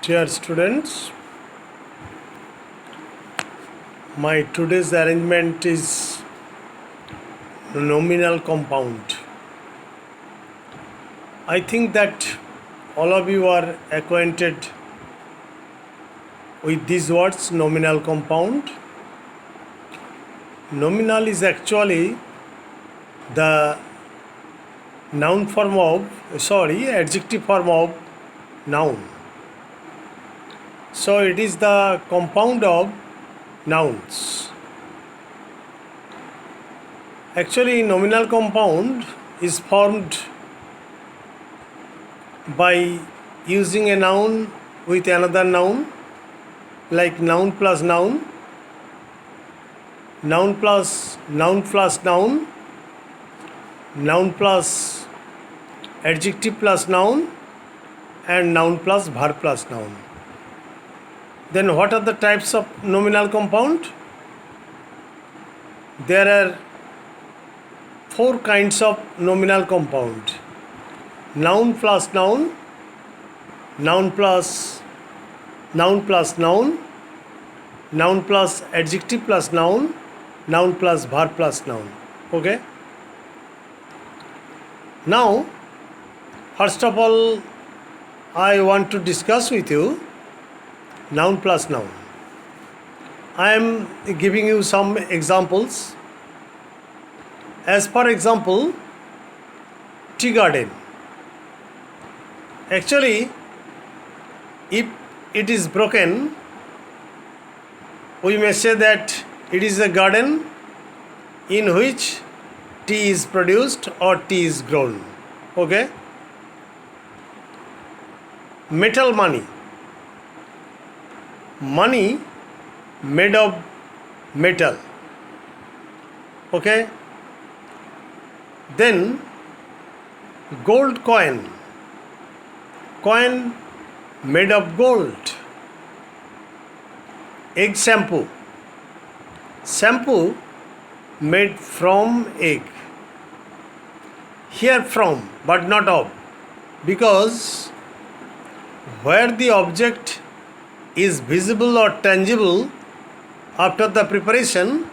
Dear students, my today's arrangement is nominal compound. I think that all of you are acquainted with these words, nominal compound. Nominal is actually the adjective form of noun. So it is the compound of nouns. Actually, nominal compound is formed by using a noun with another noun, like noun plus noun, noun plus noun plus noun, noun plus adjective plus noun, and noun plus verb plus noun. Then what are the types of nominal compound? There are 4 kinds of nominal compound: noun plus noun, noun plus noun plus noun, noun plus adjective plus noun, noun plus verb plus noun. Okay? Now, first of all, I want to discuss with you noun plus noun. I am giving you some examples. As for example, tea garden. Actually, if it is broken, we may say that it is a garden in which tea is produced or tea is grown. Okay? Metal money. Money made of metal. Okay? Then gold coin. Coin made of gold. Egg shampoo. Shampoo made from egg. Here from, but not of, because where the object is visible or tangible after the preparation,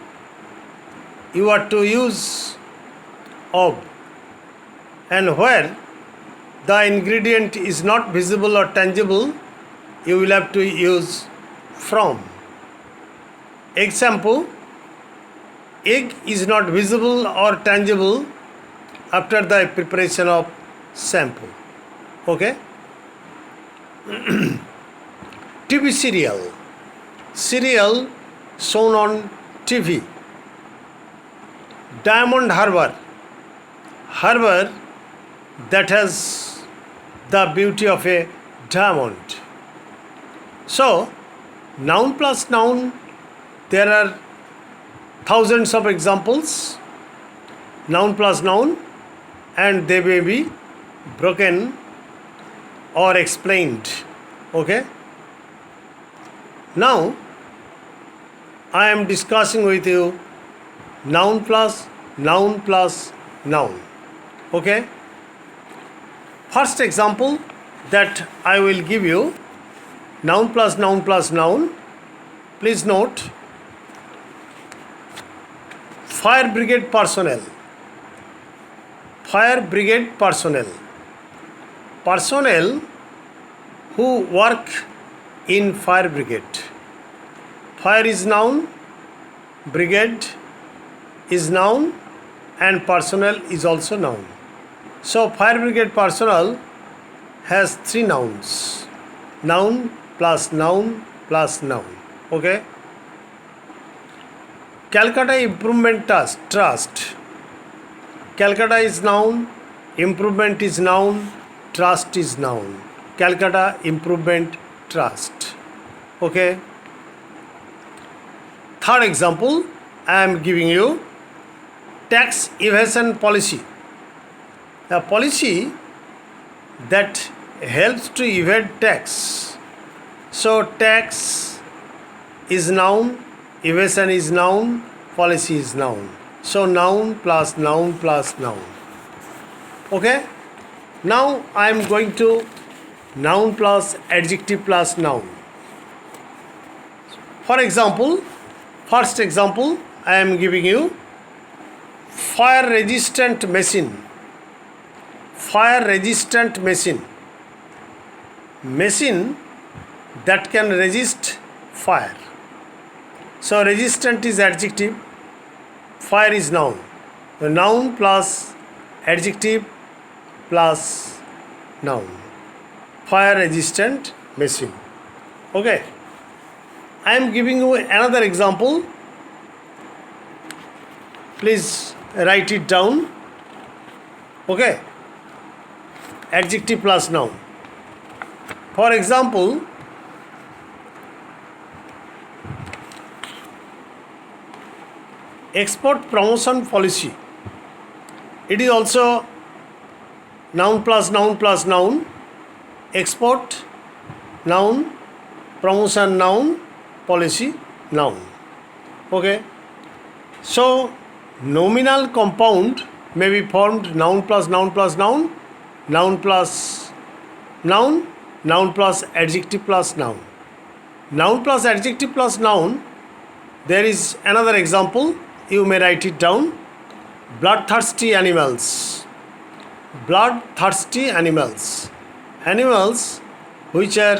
you are to use of, and where the ingredient is not visible or tangible, you will have to use from. Egg shampoo, egg is not visible or tangible after the preparation of shampoo. Okay? TV serial. Serial shown on TV. Diamond Harbour. Harbour that has the beauty of a diamond. So, noun plus noun, there are thousands of examples. Noun plus noun, and they may be broken or explained. Okay? Now, I am discussing with you noun plus noun plus noun. Okay? First example that I will give you, noun plus noun plus noun. Please note, fire brigade personnel. Fire brigade personnel. Personnel who work in fire brigade. Fire is noun, brigade is noun, and personnel is also noun. So fire brigade personnel has 3 nouns. Noun plus noun plus noun. Okay? Calcutta Improvement Trust. Calcutta is noun, improvement is noun, trust is noun. Calcutta Improvement Trust. Okay? Third example, I am giving you tax evasion policy. A policy that helps to evade tax. So tax is noun, evasion is noun, policy is noun. So noun plus noun plus noun. Okay? Now I am going to noun plus adjective plus noun. For example, first example I am giving you, fire resistant machine. Fire resistant machine. Machine that can resist fire. So resistant is adjective, fire is noun. The noun plus adjective plus noun. Fire resistant machine. Okay. I am giving you another example. Please write it down. Okay. Adjective plus noun. For example, export promotion policy. It is also noun plus noun plus noun. Export, noun, promotion, noun, policy, noun. Okay. So nominal compound may be formed noun plus noun plus noun, noun plus noun, noun plus adjective plus noun. Noun plus adjective plus noun. There is another example. You may write it down. Bloodthirsty animals. Bloodthirsty animals. Animals which are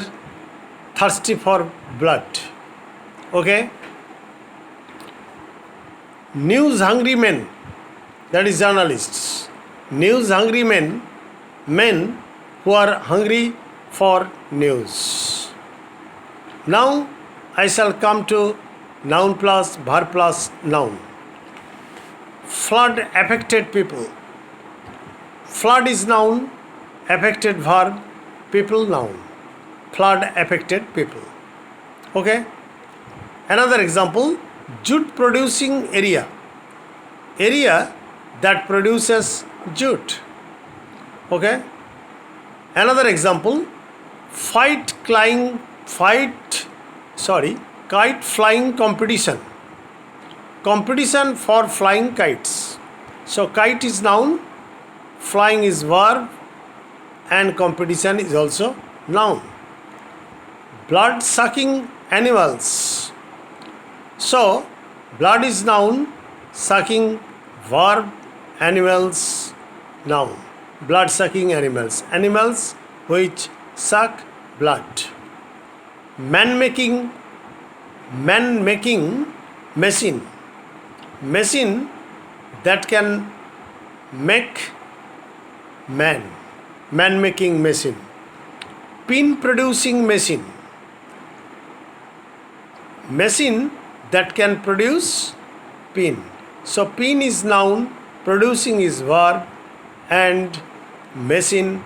thirsty for blood. Okay. News hungry men. That is journalists. News hungry men. Men who are hungry for news. Now I shall come to noun plus verb plus noun. Flood affected people. Flood is noun, affected verb, people noun. Flood affected people. Okay. Another example, jute producing area. Area that produces jute. Okay. Another example, kite flying competition. Competition for flying kites. So kite is noun, flying is verb, and competition is also noun. Blood sucking animals. So blood is noun, sucking verb, animals noun. Blood sucking animals. Animals which suck blood. Man making machine. Machine that can make man. Man making machine. Pin producing machine. Machine that can produce pin. So pin is noun, producing is verb, and machine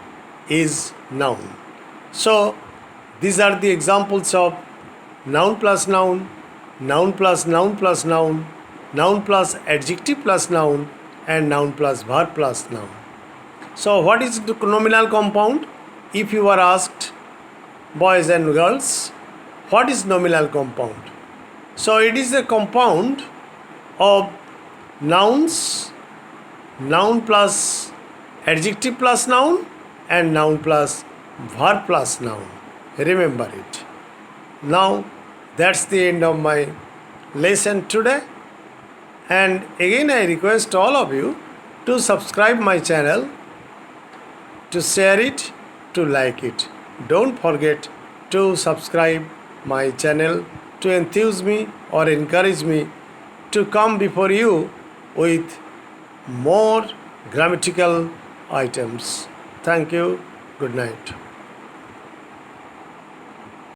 is noun. So these are the examples of noun plus noun, noun plus noun plus noun, noun plus adjective plus noun, and noun plus verb plus noun. So what is the nominal compound? If you are asked, boys and girls, what is nominal compound? So it is a compound of nouns, noun plus adjective plus noun, and noun plus verb plus noun. Remember it. Now that's the end of my lesson today. And again I request all of you to subscribe my channel, to share it, to like it. Don't forget to subscribe my channel to enthuse me or encourage me to come before you with more grammatical items. Thank you. Good night.